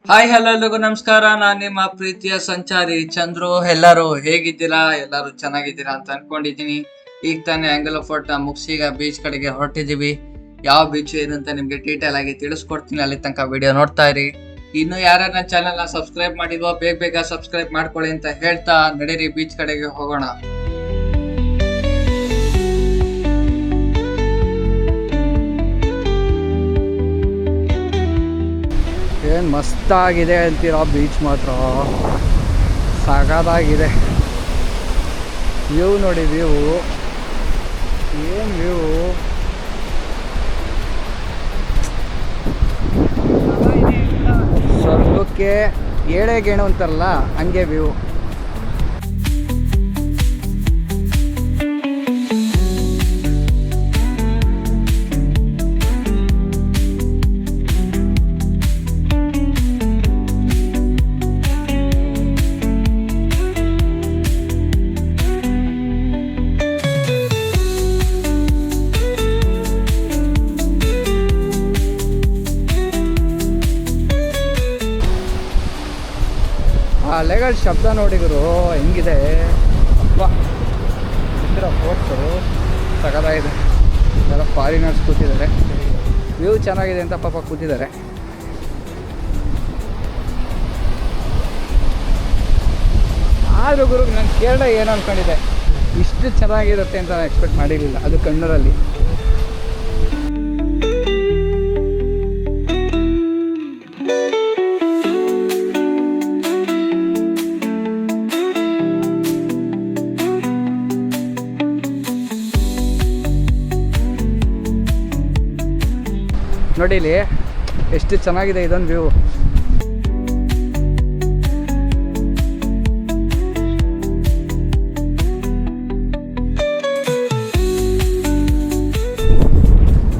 Hi hello ಎಲ್ರಿಗೂ ನಮಸ್ಕಾರ. ನಾನು ನಿಮ್ಮ ಪ್ರೀತಿಯ ಸಂಚಾರಿ ಚಂದ್ರು. ಎಲ್ಲರೂ ಹೇಗಿದ್ದೀರಾ? ಎಲ್ಲರೂ ಚೆನ್ನಾಗಿದ್ದೀರಾ ಅಂತ ಅನ್ಕೊಂಡಿದ್ದೀನಿ. ಈಗ ತಾನೇ ಆಂಗಲ್ ಫೋರ್ಟ್ ಮುಗಿಸಿ ಈಗ ಬೀಚ್ ಕಡೆಗೆ ಹೊರಟಿದೀವಿ. ಯಾವ ಬೀಚ್ ಏನು ಅಂತ ನಿಮ್ಗೆ ಡೀಟೇಲ್ ಆಗಿ ತಿಳಿಸ್ಕೊಡ್ತೀನಿ. ಅಲ್ಲಿ ತನಕ ವಿಡಿಯೋ ನೋಡ್ತಾ ಇರಿ. ಇನ್ನು ಯಾರ್ಯಾರು ನನ್ನ ಚಾನಲ್ ನ ಸಬ್ಸ್ಕ್ರೈಬ್ ಮಾಡಿದ್ವೋ ಬೇಗ ಸಬ್ಸ್ಕ್ರೈಬ್ ಮಾಡ್ಕೊಳ್ಳಿ ಅಂತ ಹೇಳ್ತಾ ನಡೀರಿ ಬೀಚ್ ಕಡೆಗೆ ಹೋಗೋಣ. ಏನು ಮಸ್ತಾಗಿದೆ ಅಂತೀರ, ಬೀಚ್ ಮಾತ್ರ ಸಗದಾಗಿದೆ. ವ್ಯೂ ನೋಡಿ, ವ್ಯೂ ಏನು ವ್ಯೂ. ಸ್ವರ್ಗಕ್ಕೆ ಏಳೆ ಗೇಣು ಅಂತಾರಲ್ಲ ಹಂಗೆ ವ್ಯೂ. ಅಲೆಗಳ ಶಬ್ದ ನೋಡಿದ್ರು ಹೆಂಗಿದೆ ಅಪ್ಪ. ಫೋರ್ಟ್ಸು ಸಗದಾಗಿದೆ. ಎಲ್ಲ ಫಾರಿನರ್ಸ್ ಕೂತಿದ್ದಾರೆ. ವ್ಯೂ ಚೆನ್ನಾಗಿದೆ ಅಂತ ಪಾಪ ಕೂತಿದ್ದಾರೆ. ಆದರೂ ಗುರು, ನಾನು ಕೇರಳ ಏನು ಅಂದ್ಕೊಂಡಿದ್ದೆ, ಇಷ್ಟು ಚೆನ್ನಾಗಿರುತ್ತೆ ಅಂತ ನಾನು ಎಕ್ಸ್ಪೆಕ್ಟ್ ಮಾಡಿರಲಿಲ್ಲ. ಅದು ಕಣ್ಣೂರಲ್ಲಿ. ನೋಡಿ ಇಲ್ಲಿ ಎಷ್ಟು ಚೆನ್ನಾಗಿದೆ ಇದೊಂದು ವ್ಯೂ.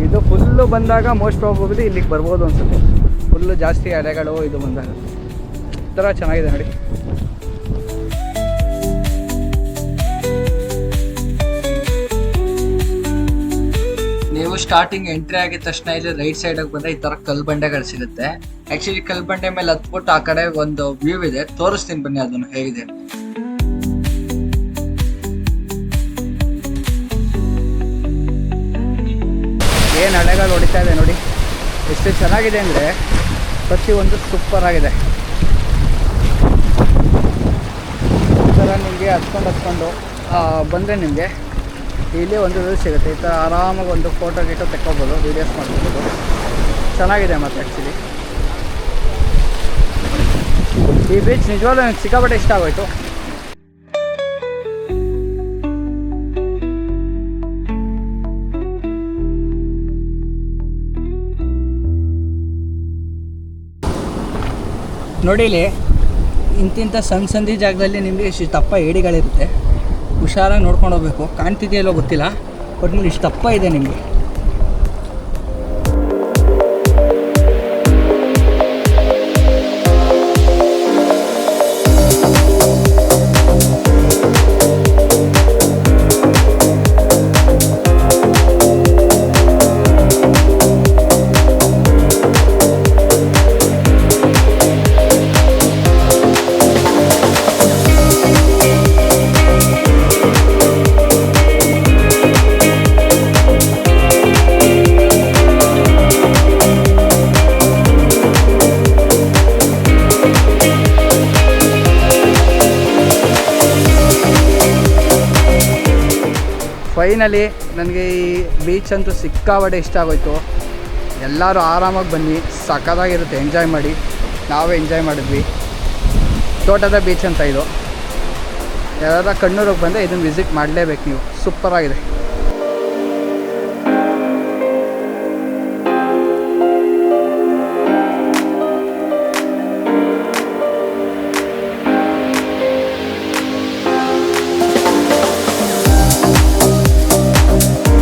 ಇದು ಫುಲ್ಲು ಬಂದಾಗ ಮೋಸ್ಟ್ ಪ್ರಾಬಬ್ಲಿ ಇಲ್ಲಿಗೆ ಬರ್ಬೋದು ಅನ್ಸುತ್ತೆ. ಫುಲ್ಲು ಜಾಸ್ತಿ ಅಲೆಗಳು ಇದು ಬಂದಾಗ ಈ ಥರ ಚೆನ್ನಾಗಿದೆ ನೋಡಿ. ನೀವು ಸ್ಟಾರ್ಟಿಂಗ್ ಎಂಟ್ರಿ ಆಗಿದ ತಕ್ಷಣ ಇಲ್ಲಿ ರೈಟ್ ಸೈಡ್ ಬಂದ್ರೆ ಈ ತರ ಕಲ್ ಬಂಡೆಗಳು ಸಿಗುತ್ತೆ. ಆಕ್ಚುಲಿ ಕಲ್ ಬಂಡೆ ಮೇಲೆ ಹತ್ಬಿಟ್ಟು ಆ ಕಡೆ ಒಂದು ವ್ಯೂ ಇದೆ, ತೋರಿಸ್ತೀನಿ ಬನ್ನಿ ಅದನ್ನು ಹೇಗಿದೆ. ಏನು ಅಲೆಗಳು ಹೊಡಿತಾ ಇದೆ ನೋಡಿ, ಎಷ್ಟು ಚೆನ್ನಾಗಿದೆ ಅಂದರೆ ಪ್ರತಿಯೊಂದು ಸೂಪರ್ ಆಗಿದೆ. ಈ ಥರ ನಿಮಗೆ ಹತ್ಕೊಂಡು ಬಂದರೆ ನಿಮಗೆ ಇಲ್ಲಿ ಒಂದು ವ್ಯೂ ಸಿಗುತ್ತೆ. ಈ ಥರ ಆರಾಮಾಗಿ ಒಂದು ಫೋಟೋ ಗೀಟೋ ತೆಕ್ಕೋಬೋದು, ವೀಡಿಯೋಸ್ ಮಾಡ್ಕೋಬೋದು. ಚೆನ್ನಾಗಿದೆ. ಮತ್ತು ಆ್ಯಕ್ಚುಲಿ ಈ ಬೀಚ್ ನಿಜವಾಗ್ಲೂ ನನಗೆ ಸಿಕ್ಕಾಪಟ್ಟೆ ಇಷ್ಟ ಆಗೋಯ್ತು. ನೋಡಿ ಇಲ್ಲಿ ಇಂತಿಂಥ ಸಣ್ಣ ಜಾಗದಲ್ಲಿ ನಿಮಗೆ ಇಷ್ಟು ದಪ್ಪ ಏಡಿಗಳಿರುತ್ತೆ. ಹುಷಾರಾಗಿ ನೋಡ್ಕೊಂಡು ಹೋಗ್ಬೇಕು. ಕಾಣ್ತಿದೆಯಲ್ಲೋ ಗೊತ್ತಿಲ್ಲ, ಬಟ್ ನಿಮ್ಗೆ ಇಷ್ಟು ದಪ್ಪ ಇದೆ ನಿಮಗೆ. ಫೈನಲಿ ನನಗೆ ಈ ಬೀಚ್ ಅಂತೂ ಸಿಕ್ಕಾಪಟ್ಟೆ ಇಷ್ಟ ಆಗೋಯ್ತು. ಎಲ್ಲರೂ ಆರಾಮಾಗಿ ಬನ್ನಿ, ಸಖತ್ತಾಗಿರುತ್ತೆ, ಎಂಜಾಯ್ ಮಾಡಿ. ನಾವೇ ಎಂಜಾಯ್ ಮಾಡಿದ್ವಿ. ತೋಟದ ಬೀಚ್ ಅಂತ ಇದು. ಯಾರಾದ್ರೂ ಕಣ್ಣೂರಿಗೆ ಬಂದರೆ ಇದನ್ನು ವಿಸಿಟ್ ಮಾಡಲೇಬೇಕು ನೀವು. ಸೂಪರಾಗಿದೆ.